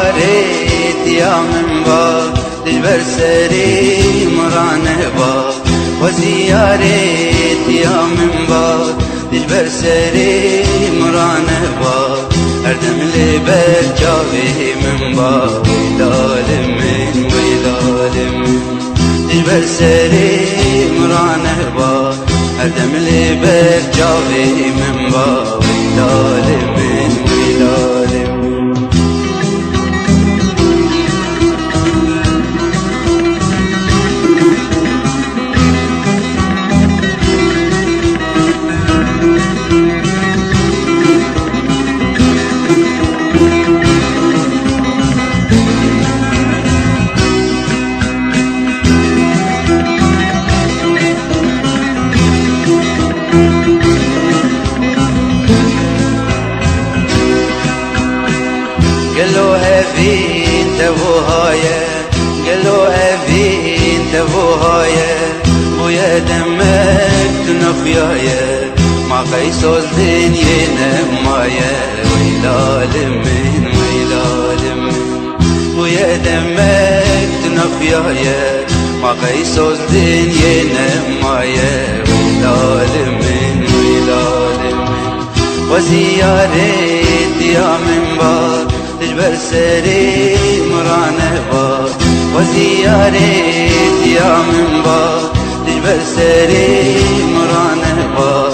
وزيارت يا منبر دجبر سري مرانبا وزيارت يا منبر دجبر سري مرانبا اردم لبر جاوي منبا ويلال من دجبر سري مرانبا اردم لبر جاوي منبا ويلال من قالوا هفين تبوهايا قالوا هفين تبوهايا ويا دمك تنفيايا مع قيسوس دنيا نمايا ويلال من ويا دمك تنفيايا مع قيسوس دنيا نمايا ويلال من وزيارت يا منبر دجبر سري مرانبا وزيارت يا منبر دجبر سري مرانبا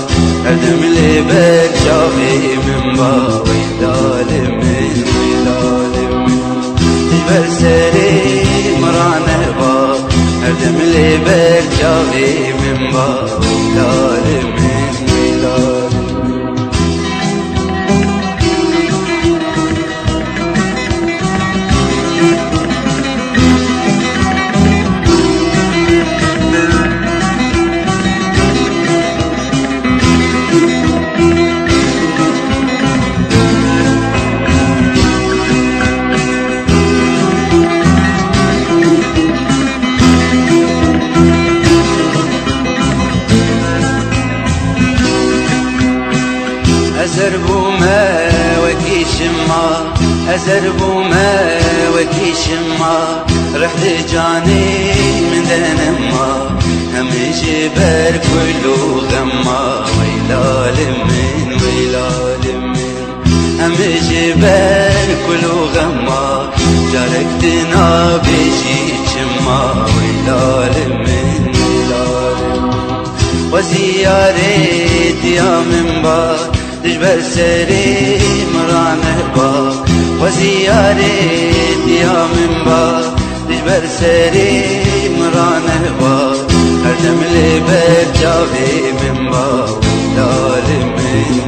اردم لبر جاوي منبا ويلال من دجبر سري مرانبا اردم لبر جاوي منبا ويلال من أزربو ما وكيشما أزربو ما وكيشما رحت جاني من دنما هم جبر كله غما ويلال من هم جبر كله غما جاركتنا بيجي جما ويلال من وزيارت يا منبر دجبر سري مرانبا وزيارت يا منبر دجبر سري مرانبا اردم لبر جاوي منبا ويلال من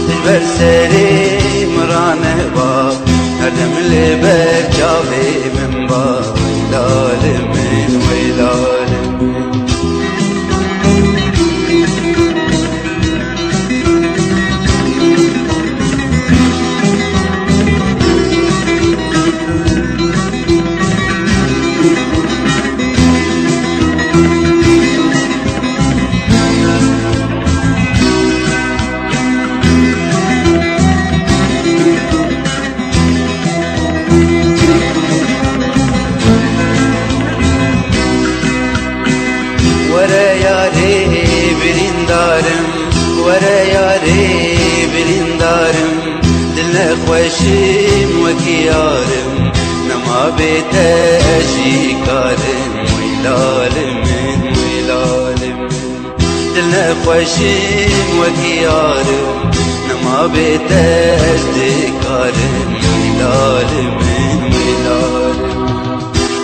دجبر سري مرانبا اردم لبر جاوي منبا ويلال من ورا ياري بريندارم ورا ياري بريندارم دلنا خوشم وكيارم نما بيت أجي كارم ويلال من دلنا خوشم وكيارم نما بيت أجي كارم ويلال من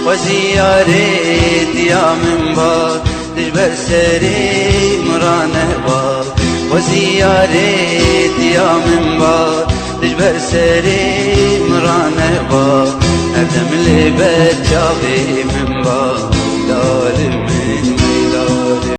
وزيارت يا منبر دجبر سري مرانبا وزيارت يا منبر دجبر سري مرانبا اردم لبر جاوي منبا